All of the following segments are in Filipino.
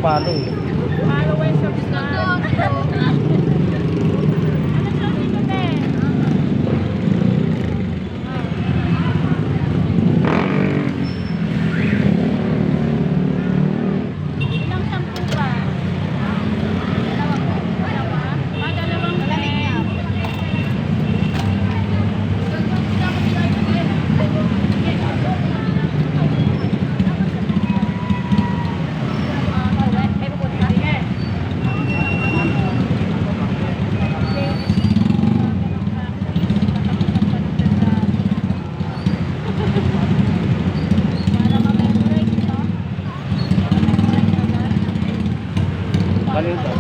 palo eh. Followers of God. Ano sa dito, te? Ilang sampu ba? Dalawa po. Dalawa? Dalawang pen. Balik ito.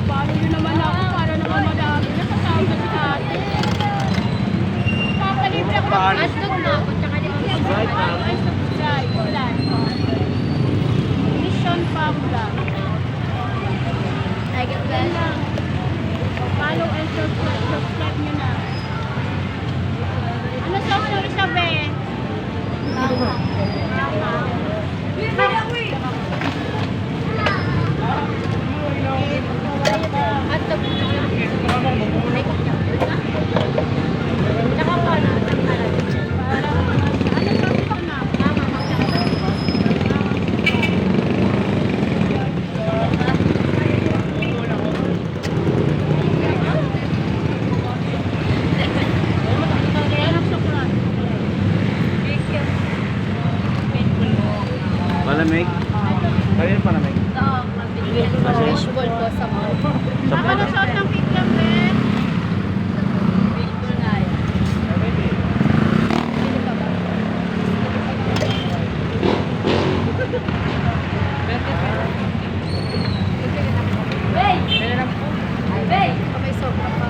Paano yun naman ako? Para naman madami. Nakasama si ate. Papalibre ako ng hotdog na ako. Tsaka din ay subscribe. Ulan. Mission Pamla. Like it well lang. Follow and subscribe nyo na. Ano sauce yung isabi? Tama. Tama. Hotdog. Tsaka pa na. Ano sauce ito na? Tama. Palamig? Kaya yung palamig? Fishball po sa mall. Ako na sauce ng kikiam, eh. Fishball na yan. Bay! Bay! May sobra pa.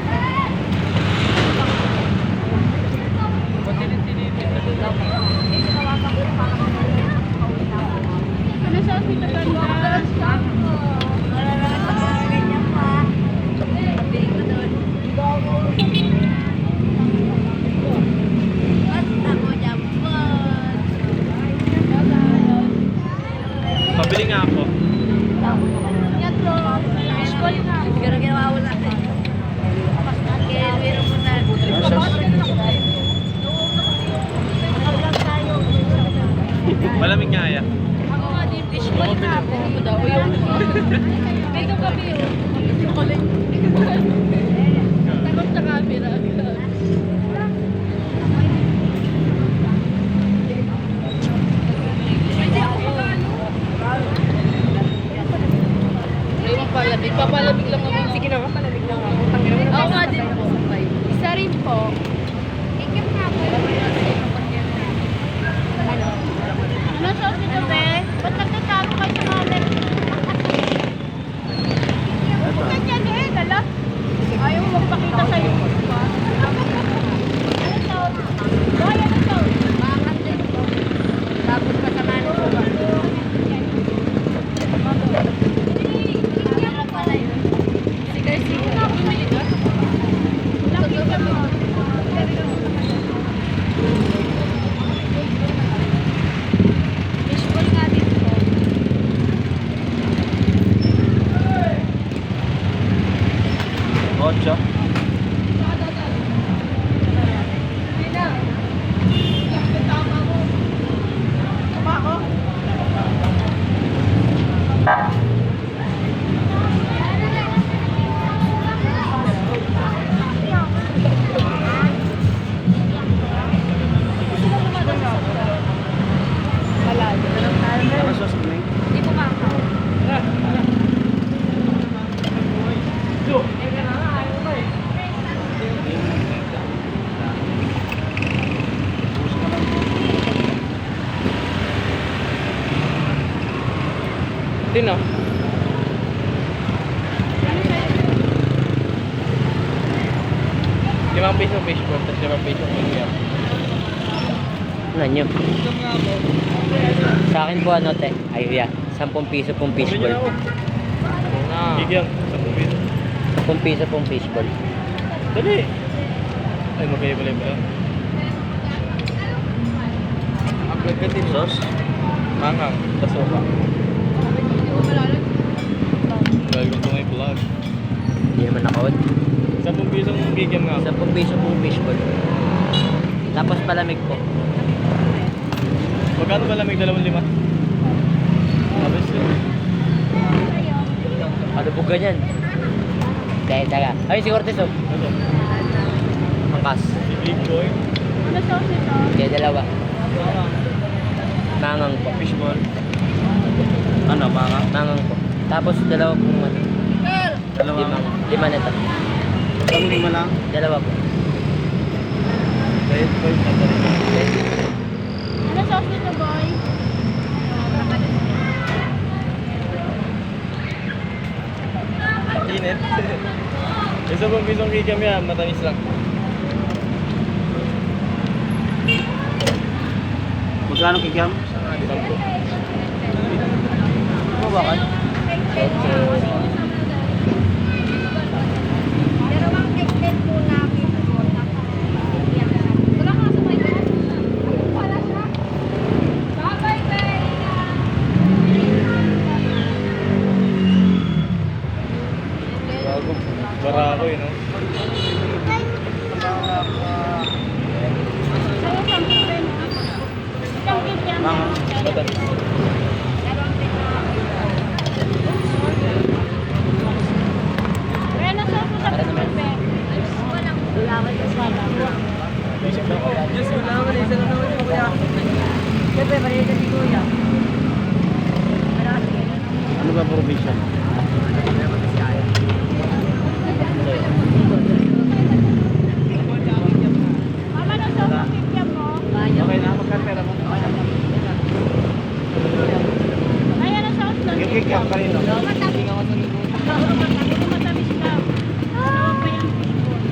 Ano sauce dito ganda? Pabili nga ako. Yan bro. Fishball na. Siguro ginawa ko natin. Kaya meron mo na. Malamig nga ya. Ako nga din fishball na ako. Ako daw yung ito gabi yun. Chocolate. Takot sa camera. Papalamig. Papalamig lang ako. Sige na, papalamig lang ako. Ako nga din po. Isa rin po. Ikim na po. Ano sauce nito, be? Ba't nagtatago kayo sa kamer? Huwag yan eh, dala. Ayaw mo magpakita sa'yo. Ano sauce? Boy, ano sauce? Bakit din po. Tapos masama na po ba? Sige na, bumili ka. Laki ka mo. Fishball nga din po. Ocho. Ano sauce mo eh? Hindi po kakaw. Hindi no? Limang piso fishball, tapos 5 piso kikiam. Ano nyo? Sa akin po ano te? Ay yeah. 10 piso pong fishball. Kikiam, 10 piso. 10 piso pong fishball. Dali! Ay, magkaya-balay ba? Upload ka din. Sauce? Mangang, tasoka. Dahil ko may vlog. Hindi naman nakawad. 10 piso ang kikiam nga. 10 piso pong fishball. Tapos palamig po. Magkano ba lamig 2.5? Tapos Ano po ganyan? Teka. Ay, si Cortez oh. ano? Angkas. Si Big Boy. Ano sauce ito? Kaya dalawa. Mangang po. Fishball. Ano, baka? Mangang po. Tapos dalawa pong ano. Lima na ito. Kami 5 lang. Dalawa po. Dahil boy, Ano sauce nito, boy? init. 10 piso ang kikiam yan, matamis lang. Magkano kikiam? 10. Ano ba kan? Pero ang extend po namin. Wala ka sa may wala siya. Bye-bye, bye. Bago. Barako eh, no? Matamis. Ano sauce mo sa pepe? Walang gulaway sa sala. Isip lang ako. Ano ba probinsya? Mama, ano sauce mo kikiam mo? Okay na, magkano pera mo? Ay, ano sauce doon? Yung kikiam kanino? Matamis. Matamis ka. Tawag pa yung fishball.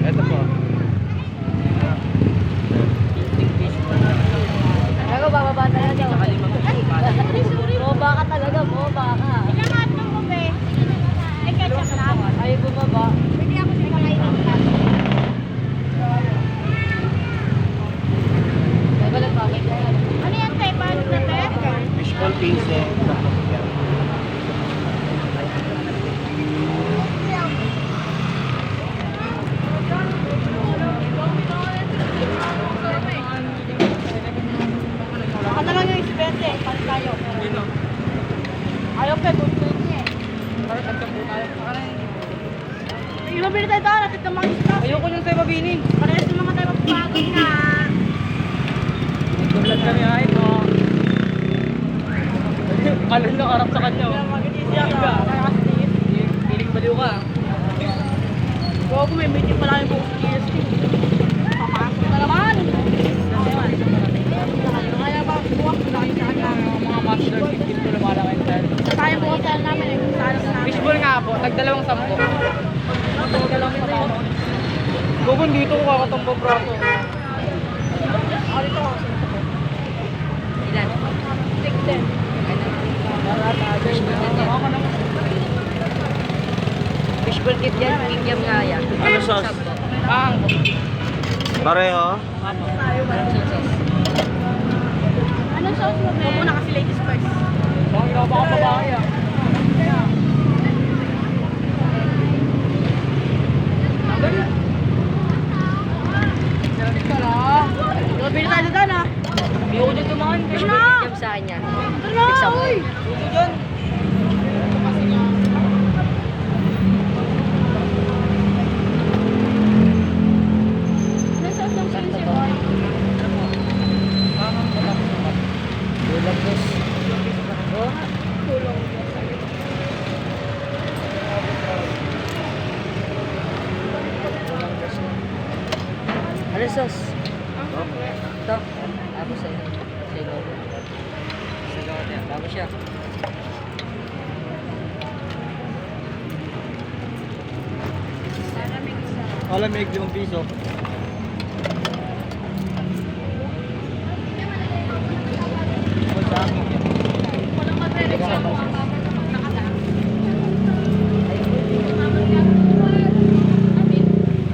Ito po. Ako, bababa talaga. Boba ka talaga, boba ka. Ilang ato mo, be? May ketchup lang. Ayaw bumaba. Pwede ako sa kakain ng plato. Balik pa. Ano yan, te? Paano na, te? Fishball 15. Baka na lang yung isipete. Paano tayo? Ayaw, pe. Good food niya eh. Yung mabili tayo doon. Natin ng mga isip. Ayoko nyung tayo mabini. Parehas yung mga tayo magpapagod na. Tulad kami ay ito. Kalun lang harap sa kanya. Mag-isip ka. Piling baliw ka. Kung may meeting pala yung buong GST. Papasok na naman. Kaya ba buwak na kayo sa kanya. Mga master, 15 ko lumalaki dyan. Sa tayo buwak na namin eh. Sa alam namin. Fishball nga po, nagdalawang 10. Gugun dito ko kakatambang braso. Ilan? 6-10. Fishball kit yan, kikiam nga yan. Ano sauce? Pang. Pareho? Anong sauce mo, be? Muna kasi ladies first. Bang ina baka babae ah. Bili tayo doon ah. Hindi ko dyan tumahan. Fishball kikiam sa kanya. Ano? Uy! Dito dyan. Anong sauce ng sinsi, boy? Kulang dos. Tulong. Ano sauce? Ito. Tapos sa'yo. Sa'yo. Sa'yo. Tapos siya. Malamig, 5 piso. Walang mag-direct sa mga nakadaan.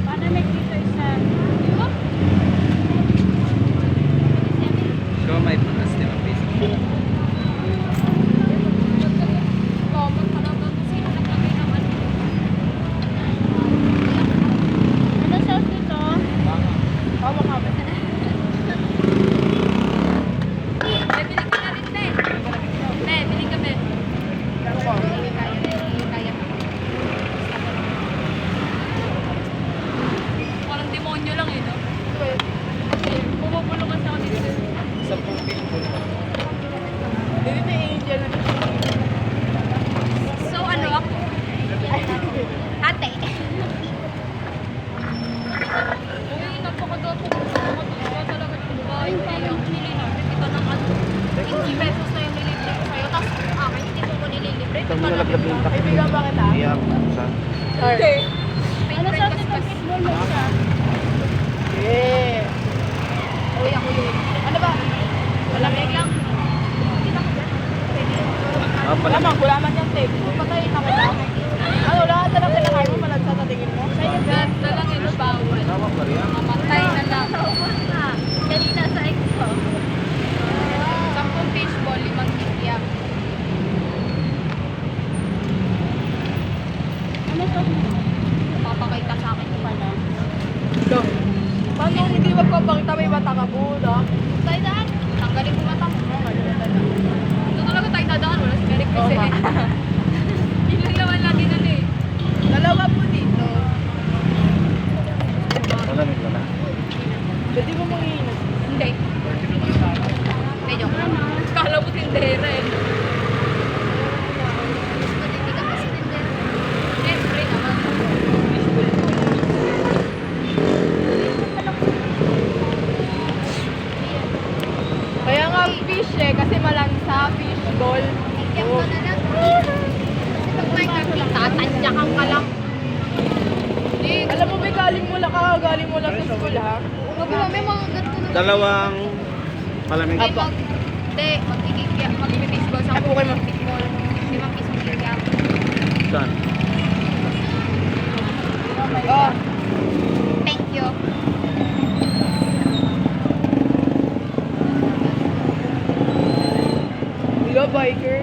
Paano may dito isa? So, may panas 5 piso. pakita mo yung mata ka po, no? Tayo daan. Tanggalin ko mata mo. Ito talaga tayo dadaan. Wala si Merrick kasi. Yun lang naman lagi nun eh. Dalawa po dito. Malamig na na. Pwede mo mangiinom. Hindi. Hindi, joke lang. Kala mo tindera eh. Hindi ka kasi tindera. Siyempre naman. Kaya nga fish eh, kasi malansa, fish ball. Iyak ko na lang. Kasi pag may kami, tatandyakan ka lang. Alam mo, may galing mo lang sa school, ha? Huwag mo, may mga ganito na. Dalawang malamig. Hindi, mag-baseball sa Ay, okay, ma'am. baseball. 5 piso kikiyap. Saan? Oh, Thank you. hello, biker.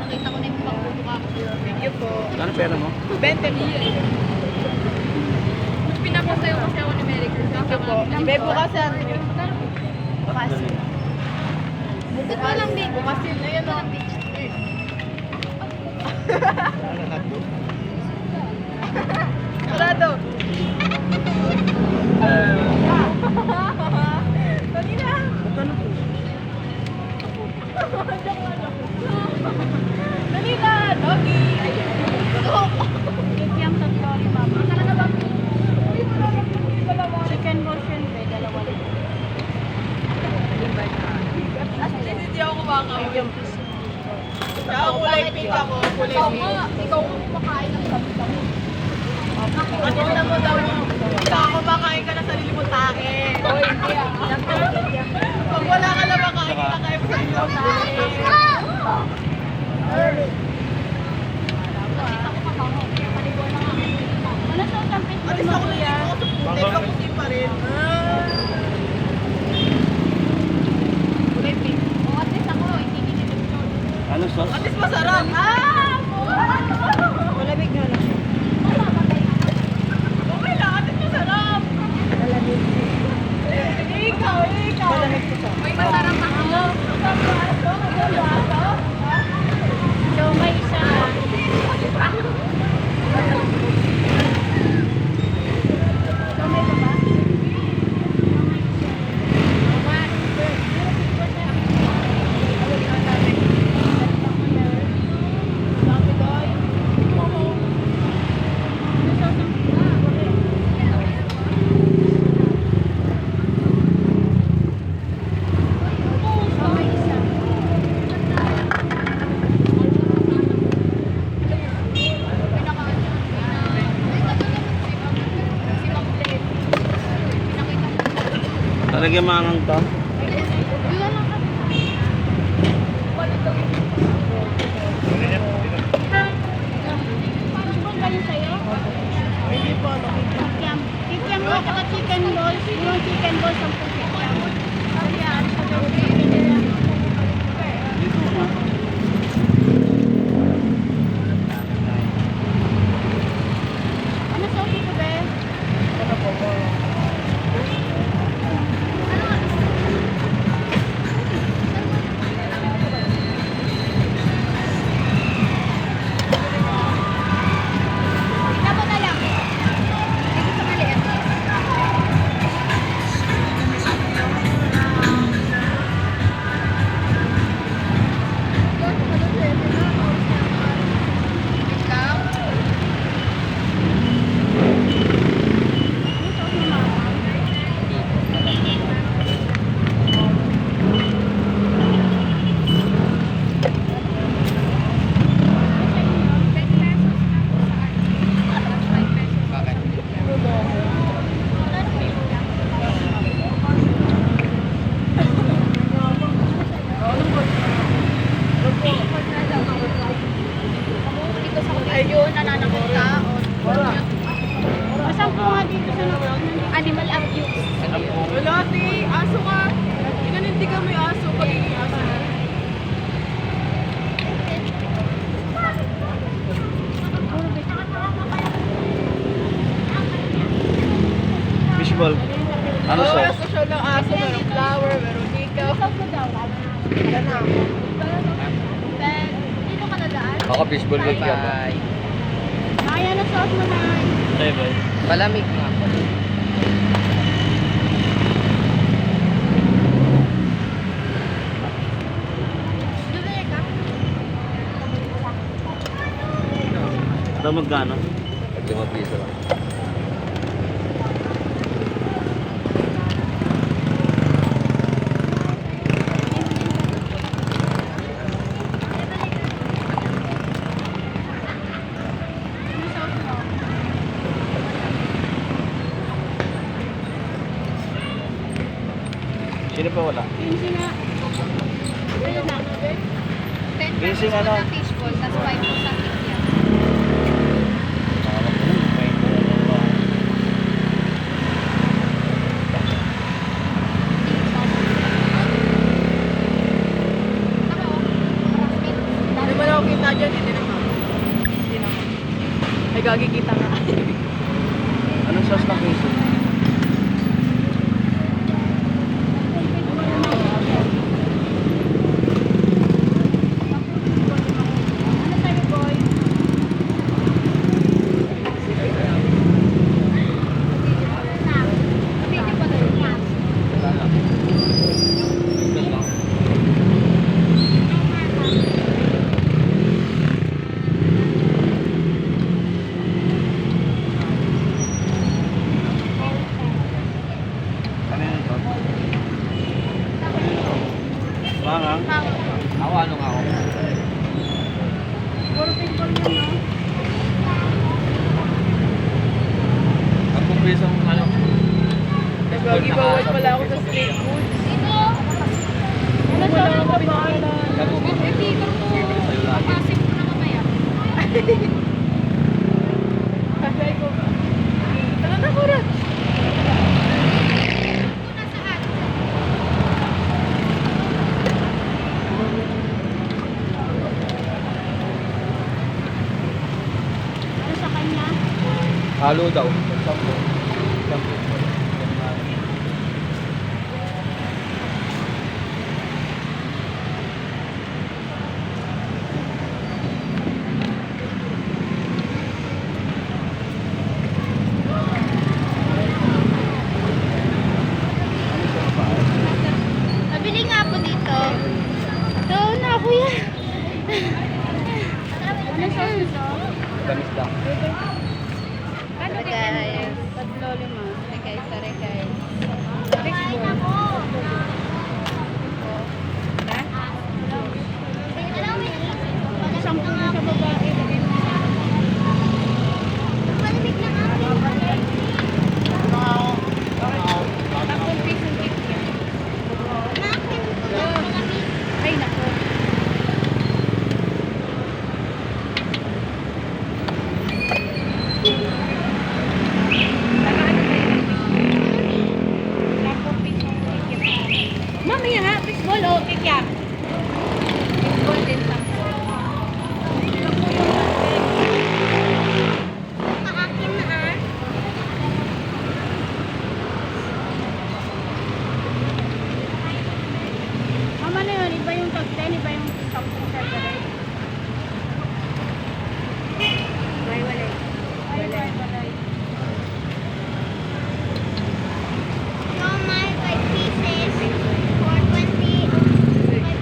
Nakita ko na yung pagbuto ka. Thank you po. Ano pera mo? 20 po. Pinapasayo kasi ako ni Merrick. Thank you po. May bukasan. Bukasin. Bukit mo lang din. Bukasin na yan, Walang oh. beach. Sarado. Dali na. Dali na, doggy. Kikiam sa story, mama. Ang talaga ba? Chicken motion, dalawa lang. Hindi ako kumakain. Kaya kulay pink ako, kulay Ikaw pink. nga. Ikaw nga kumakain ng sabi-sabi. Ano na mo daw mo? Ikaw kumakain ka na sarili mo tae. Oh, hindi ah. Pag wala ka na makain, kakain mo sarili mo tae. At least ako nalito ako sa puti, kaputi pa rin. Kulay pink. Oh, at least ako, hindi kinitipsod. Ano sauce? At least masarap. Malamig nga lang. Okay lang, at least masarap. Malamig. Ikaw. Malamig ko sa. Uy, masarap ako. So, may isa. Talagyan mangang to. Hindi po, Kikiam mo, saka chicken balls. Yung chicken balls, 10 kikiam. Ano sauce ito, be? Tabo na lang. Dito sa maliit. Ikaw? Ayun, nananakot ka. Masang po nga dito sa animal abuse. Wala, ti. Aso ka. Hindi ka may aso. Pagiging aso na. Fishball. Ano Oo, sauce? nasa social ng aso, merong flower, merong ikaw. Wala na. Dito ka nadaan? Ako fishball wag ka ba? Bye. Kaya na sauce mo na. Bye bye. Palamig nga po. Bibili ka? Ito magkano? Pag 5 piso lang. Sino pa wala? Ayun na. 10 pesos Busy po ano? na fishball, tapos 5 po sa tikya. Hindi ba na ako kita dyan? Hindi naman. Hindi naman. Ay, gagikita nga. Anong sauce na piso? Ano sabi, boy? Video pa doon. Ano yun ito? Mangang? Ako, ano nga ako? Puro pingpong yun, no? Ang pisong ano? Gagi-bawal pala ako sa street food. Dito! Ano sa ako pa bahala? Bibigyan ko. Papasip ko na mamaya. Kasay ko ba? Ano na ko rin? Kung nasaan? Ano sa kanya? Halo daw. Nabili nga po dito. Ito na, kuya. Ano sa ito? Tamis lang. Ano guys? Tatlo, lima. Sorry guys, sorry guys. Next boy. Isang puno sa babae. Malamig lang ako. Tatlong pisong tikya. Ay, nako. Tatlong pisong tikya. Mamaya nga, fishball o tikya. Fishball din sa Maakin na ah. Mama na yun, iba yung tag 10, iba yung 10 separate. Walay. Ay, walay. So, my 5 pieces for 20. 5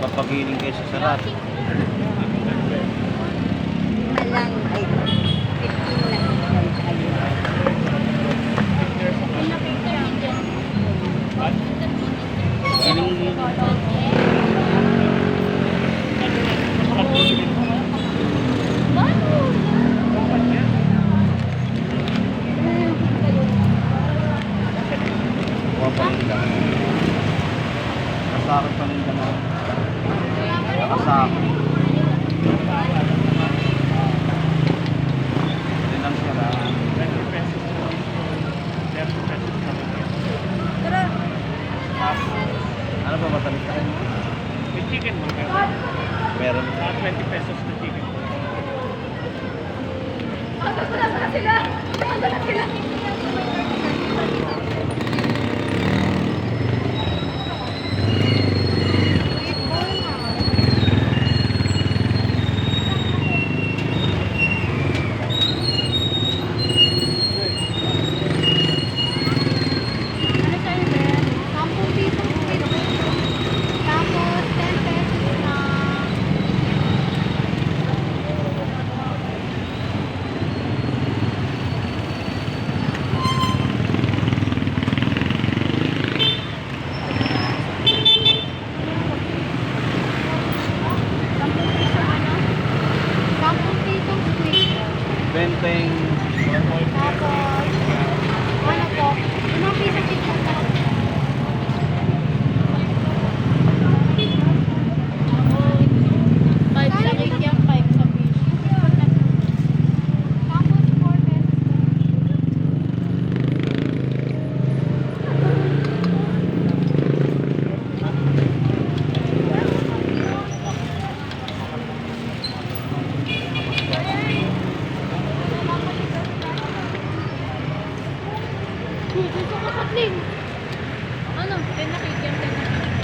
Napagiling kayo sa salat. Malang ay 15 lang kayo. Giling kuha pa rin lang. Kasakit pa rin lang. Nakasakit. Hindi lang siya lang. 20 pesos. 30 pesos sa bigyan. Tara. Ano ba matamis ka rin? May chicken mo kayo. Meron. 20 pesos na chicken. Ano sa'yo, be? 10 piso squid ball. Tapos 10 pesos na Benteng. Tapos, ano po, 5 piso chicken po. Five sa kikya, 5 sa fish. Tapos, 4 pesos. Gusto ko katling. Ano? 10 na kikya, 10 na kikya.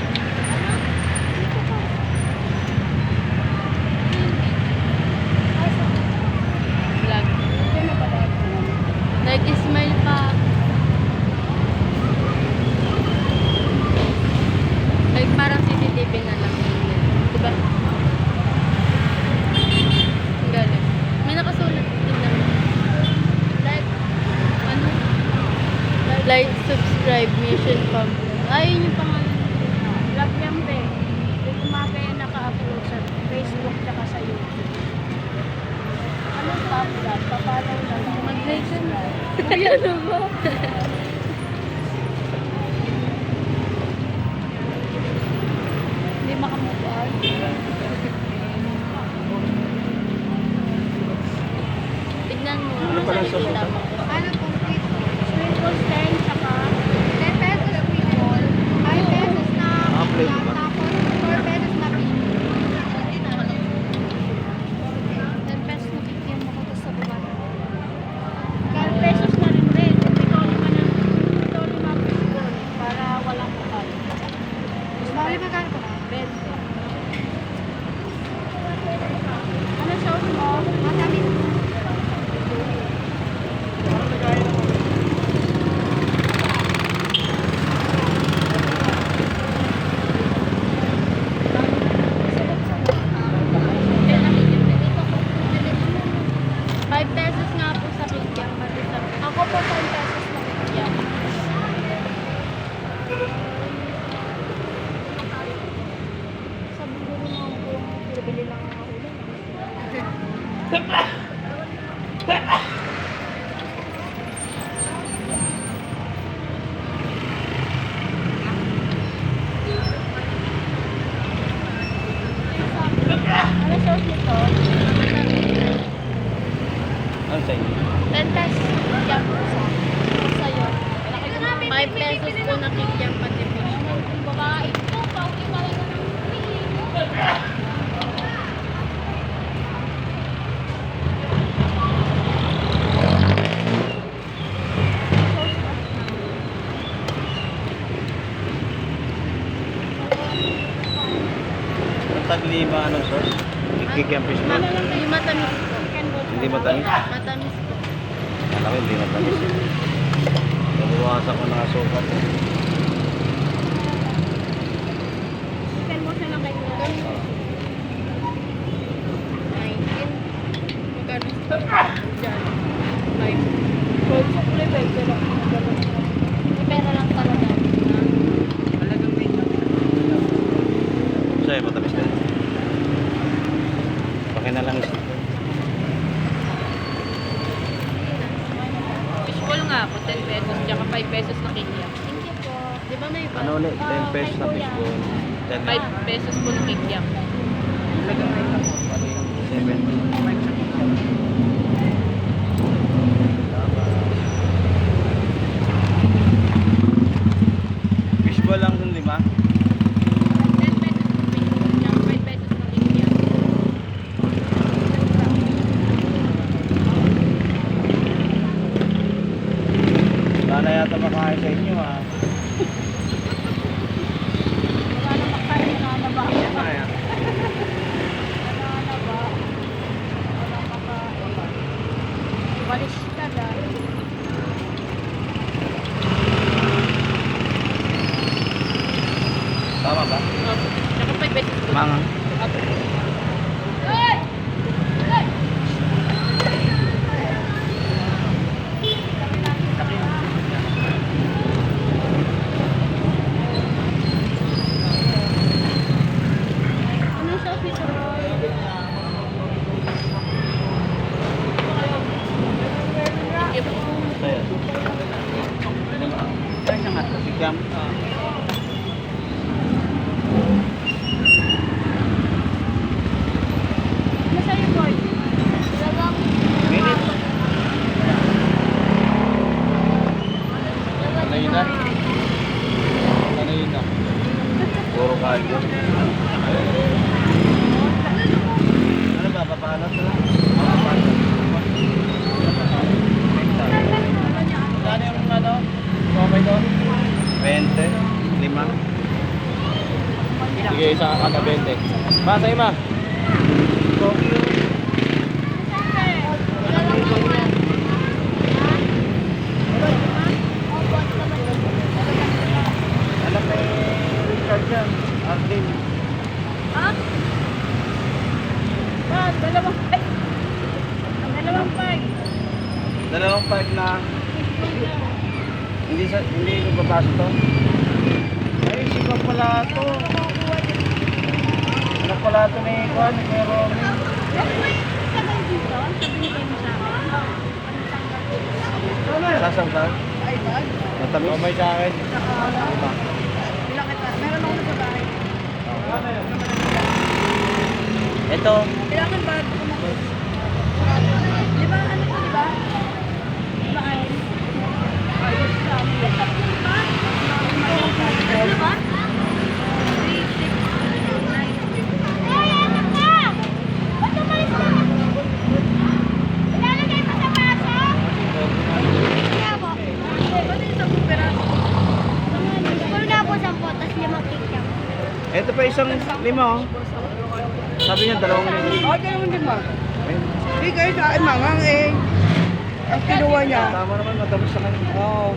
Vlog. Nag-smile pa. Like parang CCTV na lang. Diba? Ang galing. May nakasulat. Tignan mo. Like, ano? Like, subscribe, mission pump. Ayun yung pangalan. Vlog yan, be. Yung umaga yan naka-upload sa Facebook tsaka sa YouTube. Ano pa vlog? Papalaw na lang. Mag-like ka na. Ayan na ba? Hindi makamubuan. Tignan mo. Ano pala sa Makikita mo. Ano po, sweet balls 10 tsaka 10 pesos sweet ball. 5 pesos na plate kikya, ba? tapos 4 pesos na fish ball. 10 pesos na kikya mo ko sa buwan. 10 pesos na rin rin. Ito lima fish ball para walang bukal. Bali magkano ko na? 20. Ano sauce mo? Matamis. Five pesos nga po sa kikya. Pati sa Ako po 10 pesos na kikya. Sabi ko rin ako kung bili lang ang ulam. Ano sauce nito? Ano sa inyo? 10 pesos kikya po sa sa'yo. 5 pesos po na kikya pati fish. Babae po, pauwi pa rin ng Ang taglima, anong sauce? Kikiam fish ball. Yung matamis po. Hindi matamis. Matamis po. Alam ko hindi matamis. Nabuwasan ko ng asukal. Chicken mo siya ng kanya. May pera lang talaga. Sa'yo, matamis din. Okay na lang ito. Fishball nga ako, 10 pesos, tsaka 5 pesos na kikiam. Thank you po. Di ba may iba? Ano ulit? 10 pesos na fishball. 10 5 pesos po na kikiam. 7. Fishball lang dun 5. 10 pesos na fishball, tsaka 5 pesos na kikiam. Wala na yata makain sa inyo ha. Wala na makain na ba? Kaya. Wala ba? Wala makain. Walis ka dahil. Tama ba? Opo. Tsaka 5 pesos po. Mangang. Opo. Ano sa office roll? Sige po. Sa'yo. Saan siya nga? Si Cam. Ano sa'yo, boy? Dalawang. Minute. Ano yun na? Ano yun na? Puro cardio. Ano ba? Papaalat na lang? Papaalat. Ano yung ano? Okay doon? 20. 5. Sige, isa ka kada 20. Ma, sa'yo ma. Alam may Richard dyan. Arlene. Ha? Ba, dalawang bike. Dalawang bike. Dalawang park na hindi nagpapasok to. Ay, si Pag pala to. Anak pala to ni Juan, ni Kuya Romy. Tagal dito, sabi mo sa akin. Lasang ba? Ay, bag. Matamis? Mamay sa akin. Bilang kita. Meron ako sa bahay. Ito, Kailangan ba kumakot? Di ba, ano po, di ba? Di ba, ayun? Ayos ka. Tatlo ba? Tatlo ba? 3, 6, 9. Ay, ano ka? Ba't tumalis ka? Ilalagay mo sa baso? Kaya po. Ba't yung 10 peraso? Siguro nga po 10, tas 5 cake yan. Ito pa isang 5 oh. Sabi niya 2 lima. Okay naman din ma. Hindi kayo sa akin mangang eh. Ang kinuha niya. Tama naman, matamis sa kanya. Oo.